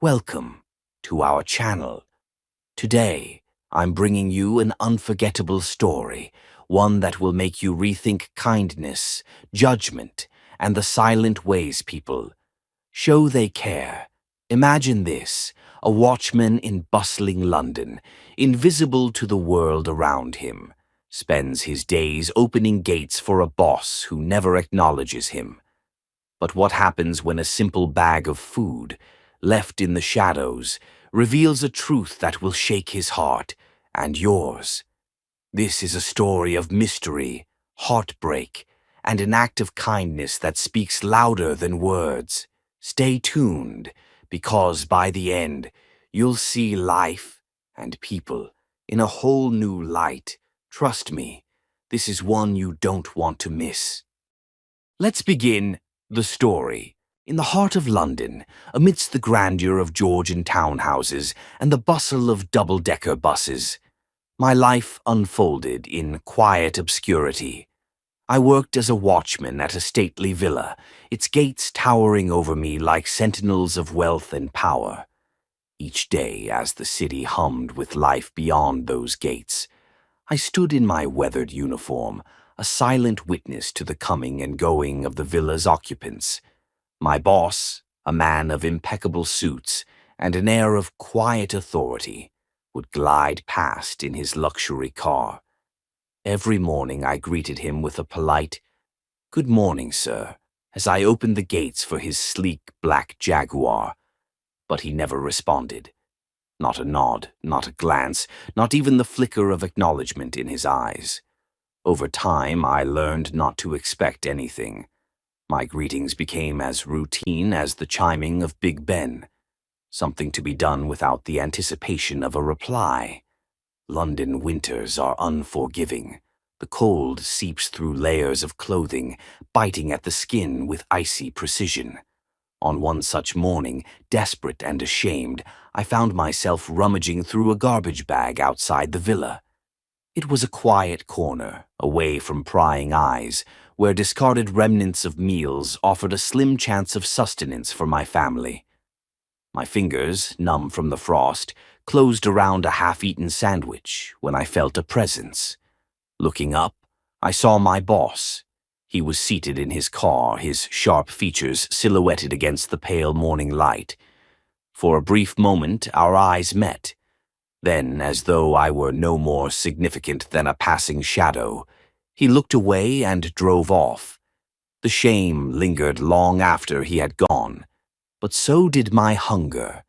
Welcome to our channel. Today, I'm bringing you an unforgettable story, one that will make you rethink kindness, judgment, and the silent ways people show they care. Imagine this, a watchman in bustling London, invisible to the world around him, spends his days opening gates for a boss who never acknowledges him. But what happens when a simple bag of food, left in the shadows, reveals a truth that will shake his heart and yours? This is a story of mystery, heartbreak, and an act of kindness that speaks louder than words. Stay tuned, because by the end, you'll see life and people in a whole new light. Trust me, this is one you don't want to miss. Let's begin the story. In the heart of London, amidst the grandeur of Georgian townhouses and the bustle of double-decker buses, my life unfolded in quiet obscurity. I worked as a watchman at a stately villa, its gates towering over me like sentinels of wealth and power. Each day, as the city hummed with life beyond those gates, I stood in my weathered uniform, a silent witness to the coming and going of the villa's occupants. My boss, a man of impeccable suits and an air of quiet authority, would glide past in his luxury car. Every morning I greeted him with a polite, "Good morning, sir," as I opened the gates for his sleek black Jaguar. But he never responded. Not a nod, not a glance, not even the flicker of acknowledgement in his eyes. Over time, I learned not to expect anything. My greetings became as routine as the chiming of Big Ben, something to be done without the anticipation of a reply. London winters are unforgiving. The cold seeps through layers of clothing, biting at the skin with icy precision. On one such morning, desperate and ashamed, I found myself rummaging through a garbage bag outside the villa. It was a quiet corner, away from prying eyes, where discarded remnants of meals offered a slim chance of sustenance for my family. My fingers, numb from the frost, closed around a half-eaten sandwich when I felt a presence. Looking up, I saw my boss. He was seated in his car, his sharp features silhouetted against the pale morning light. For a brief moment, our eyes met. Then, as though I were no more significant than a passing shadow, he looked away and drove off. The shame lingered long after he had gone, but so did my hunger.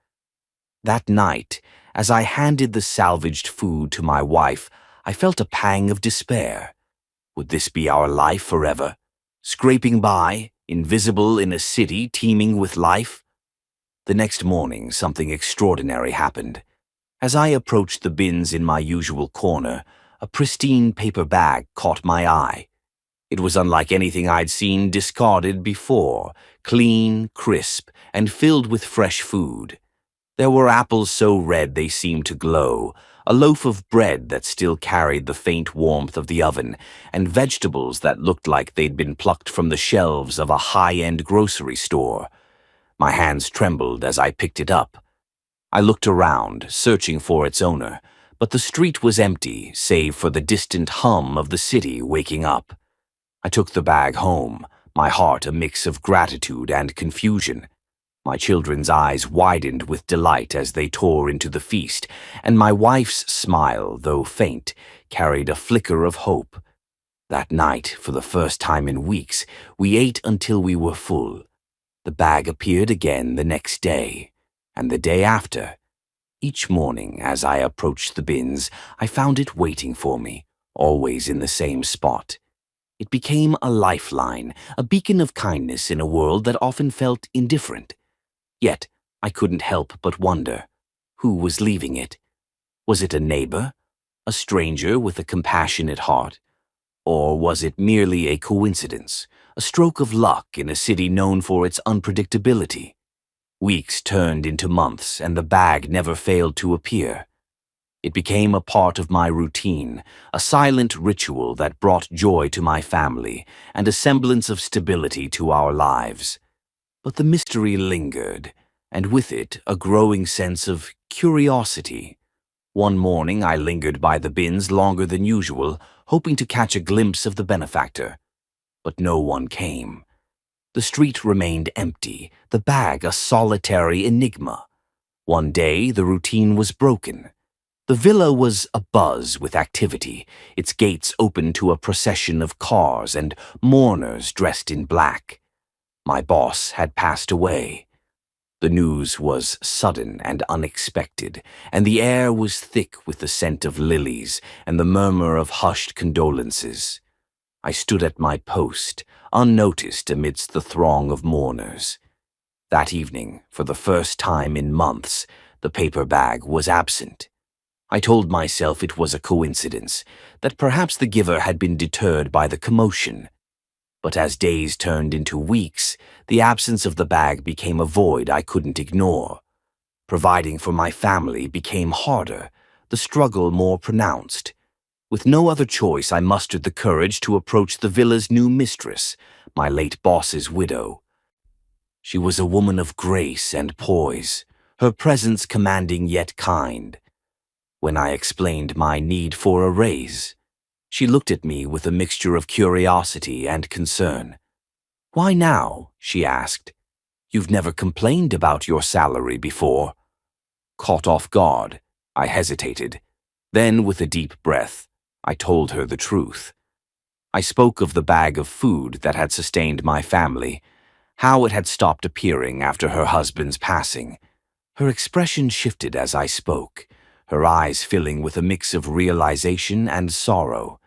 That night, as I handed the salvaged food to my wife, I felt a pang of despair. Would this be our life forever? Scraping by, invisible in a city teeming with life? The next morning, something extraordinary happened. As I approached the bins in my usual corner, a pristine paper bag caught my eye. It was unlike anything I'd seen discarded before, clean, crisp, and filled with fresh food. There were apples so red they seemed to glow, a loaf of bread that still carried the faint warmth of the oven, and vegetables that looked like they'd been plucked from the shelves of a high-end grocery store. My hands trembled as I picked it up. I looked around, searching for its owner, but the street was empty, save for the distant hum of the city waking up. I took the bag home, my heart a mix of gratitude and confusion. My children's eyes widened with delight as they tore into the feast, and my wife's smile, though faint, carried a flicker of hope. That night, for the first time in weeks, we ate until we were full. The bag appeared again the next day, and the day after. Each morning, as I approached the bins, I found it waiting for me, always in the same spot. It became a lifeline, a beacon of kindness in a world that often felt indifferent. Yet, I couldn't help but wonder, who was leaving it? Was it a neighbor, a stranger with a compassionate heart? Or was it merely a coincidence, a stroke of luck in a city known for its unpredictability? Weeks turned into months, and the bag never failed to appear. It became a part of my routine, a silent ritual that brought joy to my family and a semblance of stability to our lives. But the mystery lingered. and with it a growing sense of curiosity. One morning I lingered by the bins longer than usual, hoping to catch a glimpse of the benefactor. But no one came. The street remained empty, the bag a solitary enigma. One day the routine was broken. The villa was abuzz with activity, its gates open to a procession of cars and mourners dressed in black. My boss had passed away. The news was sudden and unexpected, and the air was thick with the scent of lilies and the murmur of hushed condolences. I stood at my post, unnoticed amidst the throng of mourners. That evening, for the first time in months, the paper bag was absent. I told myself it was a coincidence, that perhaps the giver had been deterred by the commotion. But as days turned into weeks, the absence of the bag became a void I couldn't ignore. Providing for my family became harder, the struggle more pronounced. With no other choice, I mustered the courage to approach the villa's new mistress, my late boss's widow. She was a woman of grace and poise, her presence commanding yet kind. When I explained my need for a raise, she looked at me with a mixture of curiosity and concern. "Why now?" she asked. "You've never complained about your salary before." Caught off guard, I hesitated. Then, with a deep breath, I told her the truth. I spoke of the bag of food that had sustained my family, how it had stopped appearing after her husband's passing. Her expression shifted as I spoke, her eyes filling with a mix of realization and sorrow.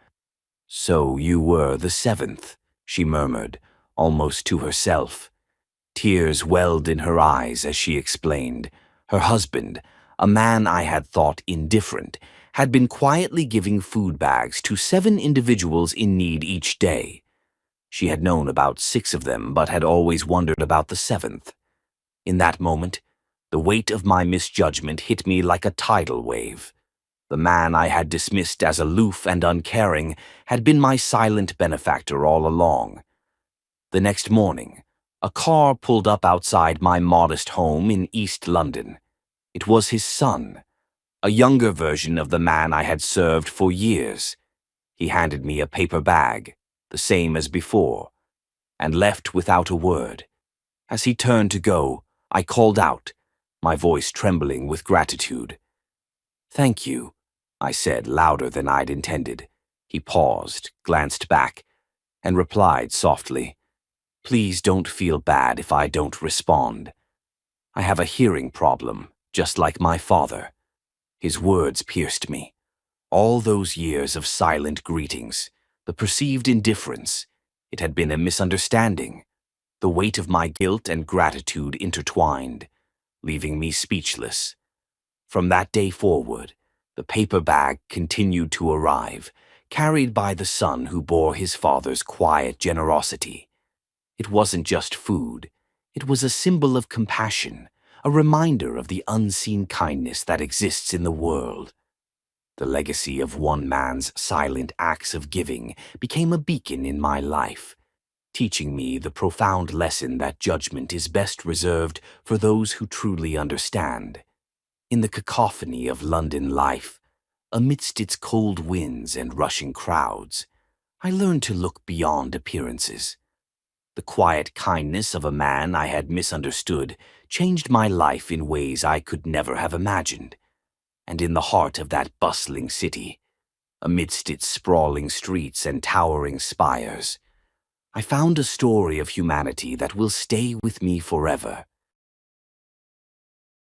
"So you were the seventh," she murmured, almost to herself. Tears welled in her eyes as she explained. Her husband, a man I had thought indifferent, had been quietly giving food bags to 7 individuals in need each day. She had known about 6 of them, but had always wondered about the 7th. In that moment, the weight of my misjudgment hit me like a tidal wave. The man I had dismissed as aloof and uncaring had been my silent benefactor all along. The next morning, a car pulled up outside my modest home in East London. It was his son, a younger version of the man I had served for years. He handed me a paper bag, the same as before, and left without a word. As he turned to go, I called out, my voice trembling with gratitude. "Thank you," I said louder than I'd intended. He paused, glanced back, and replied softly, "Please don't feel bad if I don't respond. I have a hearing problem, just like my father." His words pierced me. All those years of silent greetings, the perceived indifference, it had been a misunderstanding. The weight of my guilt and gratitude intertwined, leaving me speechless. From that day forward, the paper bag continued to arrive, carried by the son who bore his father's quiet generosity. It wasn't just food. It was a symbol of compassion, a reminder of the unseen kindness that exists in the world. The legacy of one man's silent acts of giving became a beacon in my life, teaching me the profound lesson that judgment is best reserved for those who truly understand. In the cacophony of London life, amidst its cold winds and rushing crowds, I learned to look beyond appearances. The quiet kindness of a man I had misunderstood changed my life in ways I could never have imagined. And in the heart of that bustling city, amidst its sprawling streets and towering spires, I found a story of humanity that will stay with me forever.